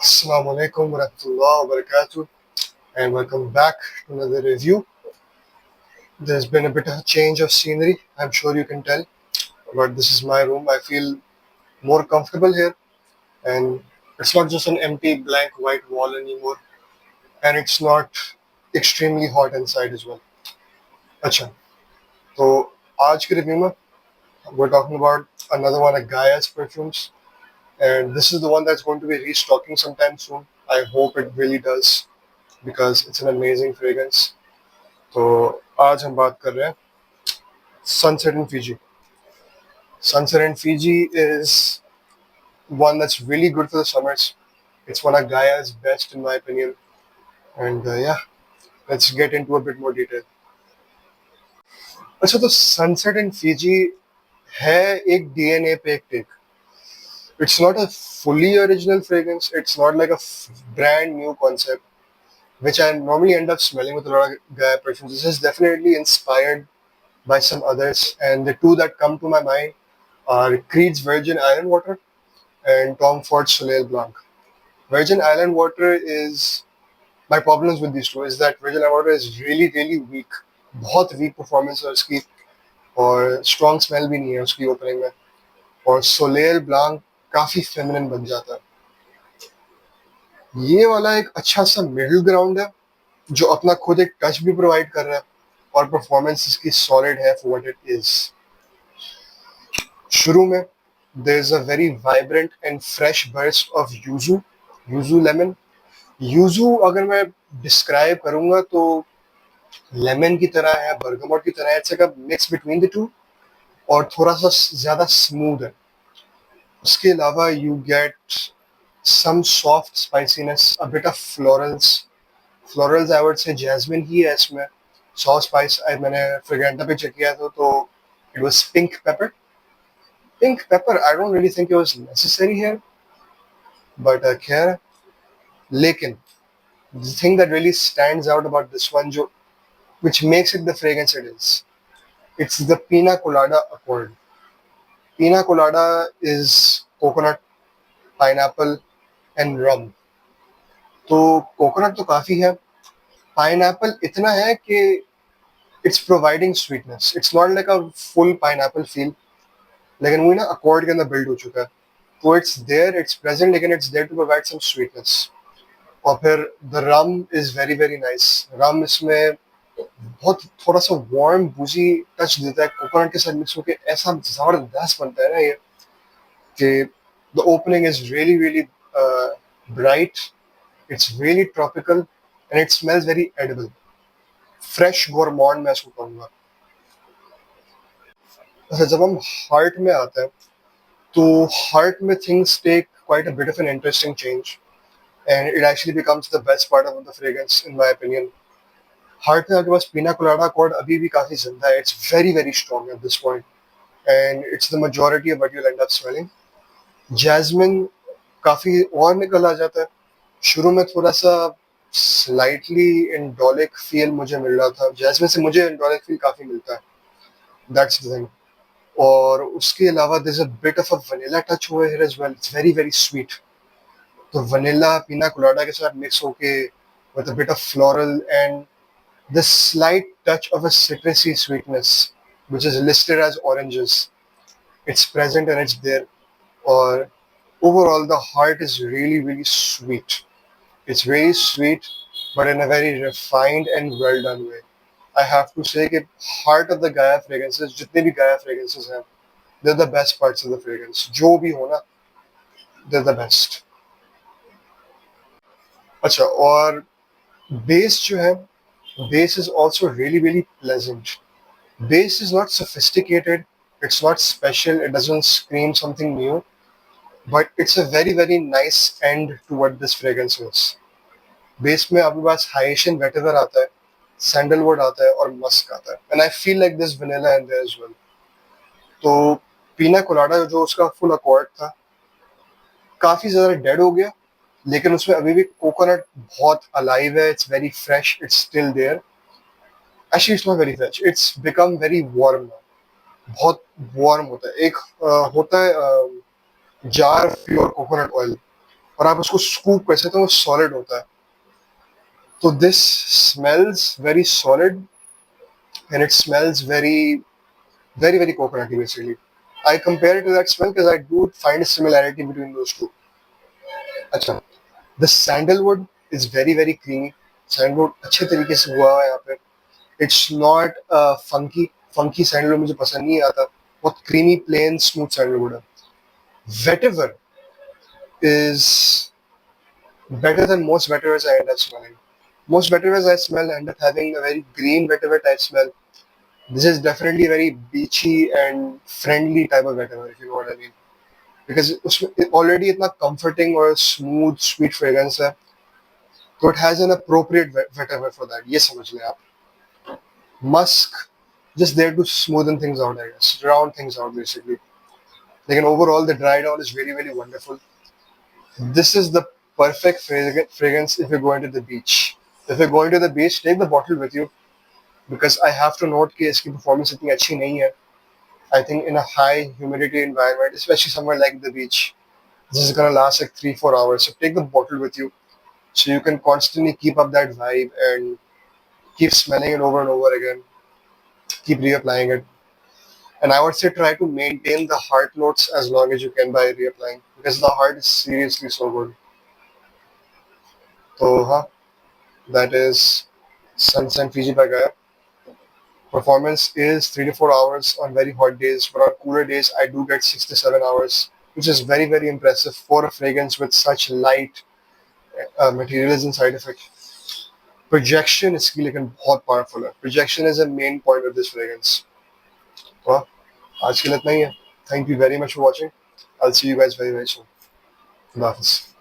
Assalamu alaikum wa rahmatullahi wa barakatuh, and welcome back to another review. There's been a bit of a change of scenery, I'm sure you can tell, but this is my room. I feel more comfortable here, and it's not just an empty blank white wall anymore, and it's not extremely hot inside as well. अच्छा, तो आज के review में we're talking about another one of Gaia's perfumes, and this is the one that's going to be restocking sometime soon. I hope it really does because it's an amazing fragrance. तो आज हम बात कर रहे हैं Sunset in Fiji. Sunset in Fiji is one that's really good for the summers. It's one of Gaia's best in my opinion. And yeah, let's get into a bit more detail. अच्छा, तो Sunset in Fiji है एक DNA पे एक take. It's not a fully original fragrance. It's not like a brand new concept, which I normally end up smelling with a lot of Gaia perfumes. This is definitely inspired by some others, and the two that come to my mind are Creed's Virgin Island Water and Tom Ford's Soleil Blanc. Virgin Island Water is my problems with these two is that Virgin Island Water is really weak. बहुत weak performance है उसकी और strong smell भी नहीं है उसकी opening में और Soleil Blanc काफी feminine बन जाता है. ये वाला एक अच्छा सा middle ground है जो अपना खुद एक touch भी provide कर रहा है और performance इसकी solid है for what it is. शुरू में there's a very vibrant and fresh burst of yuzu lemon. yuzu अगर मैं describe करूंगा तो लेमन की तरह है, बर्गमोट की तरह है. It's like a mix between the two और थोड़ा सा ज्यादा स्मूथ है. उसके अलावा you get some soft spiciness, a bit of florals I would say jasmine ही है इसमें. सॉफ्ट स्पाइस मैंने फ्रेग्रेंटा पे चेक किया था तो it was pink paper. I don't really think it was necessary here, but खैर. लेकिन the thing that really stands out about this one, जो which makes it the fragrance it is, it's the Pina Colada Accord. Pina Colada is coconut, pineapple and rum. तो coconut तो काफी है, pineapple इतना है कि it's providing sweetness. It's not like a full pineapple feel, लेकिन वो ना अकॉर्ड के अंदर बिल्ड हो चुका है तो इट्स देयर, इट्स प्रेजेंट, लेकिन it's there to provide some sweetness. और फिर the rum is very nice. Rum इसमें बहुत थोड़ा सा वार्म बूजी टच देता है कोकोनट के साथ मिक्स होकर. ऐसा जबरदस्त बनता है ना ये कि the opening is really bright, it's really tropical and it smells very edible, fresh gourmand मैं इसको कहूँगा. अच्छा, जब हम हार्ट में आते हैं तो हार्ट में things take quite a bit of an interesting change and it actually becomes the best part of the fragrance in my opinion. Heart में आपके पास पीना कोलाडा अकॉर्ड अभी भी काफी जिंदा है. It's very strong at this point and it's the majority of what you end up smelling. Jasmine काफी और निकल आ जाता है. शुरू में थोड़ा सा स्लाइटली इंडोलिक फील मुझे मिल रहा था. जैस्मिन से मुझे इंडोलिक फील काफी मिलता है, दैट्स द थिंग. और उसके अलावा there is a bit of a vanilla touch हुआ है as well. It's very sweet. तो वनीला पीना कोलाडा के साथ मिक्स होके with a bit of floral and the slight touch of a citrusy sweetness, which is listed as oranges. It's present and it's there. Or overall, the heart is really sweet. It's very sweet, but in a very refined and well done way. I have to say that heart of the Gaia fragrances, जितने भी Gaia fragrances हैं, they're the best parts of the fragrance. जो भी हो ना, they're the best. अच्छा, और base जो है, base is also really pleasant. Base is not sophisticated, it's not special, it doesn't scream something new, but it's a very nice end to what this fragrance is. Base में आपके पास Haitian vetiver आता है, sandalwood आता है और musk आता है, and I feel like there's vanilla in there as well. तो पीना कोलाडा जो उसका फुल अकॉर्ड था काफी ज्यादा डेड हो गया, लेकिन उसमें अभी भी कोकोनट बहुत अलाइव है. It's very fresh, it's still there. Actually it's not very fresh, it's become very warm. बहुत वार्म होता है. एक होता है जार प्योर कोकोनट ऑयल, और आप उसको स्कूप कर सकते हो, वो सॉलिड होता है. तो this smells very solid and it smells very coconutty basically. I compare it to that smell because I do find a similarity between those two. अच्छा, the sandalwood is very creamy. Sandalwood अच्छे तरीके से हुआ है यहाँ पे. It's not funky sandalwood मुझे पसंद नहीं आता. बहुत creamy plain smooth sandalwood है. Vetiver is better than most vetivers I end up smelling. Most vetivers I smell end up having a very green vetiver type smell. This is definitely a very beachy and friendly type of vetiver, if you know what I mean. Because उसमें already इतना comforting और smooth, sweet fragrance है, तो it has an appropriate vetiver for that. ये समझ लें आप. Musk, just there to smoothen things out, I guess, round things out basically. Like overall, the dry down is very wonderful. This is the perfect fragrance if you're going to the beach. If you're going to the beach, take the bottle with you because I have to note कि इसकी performance इतनी अच्छी नहीं है. I think in a high humidity environment, especially somewhere like the beach, this is gonna last like 3-4 hours. So take the bottle with you so you can constantly keep up that vibe and keep smelling it over and over again. Keep reapplying it. And I would say try to maintain the heart notes as long as you can by reapplying because the heart is seriously so good. So, that is Sunset Fiji by Gaia. Performance is 3 to 4 hours on very hot days, but on cooler days, I do get 6 to 7 hours, which is very impressive for a fragrance with such light materials inside of it. Projection is लेकिन बहुत powerful है. Projection is a main point of this fragrance. तो आज के लिए इतना ही है. Thank you very much for watching. I'll see you guys very soon. खुदा हाफिज़.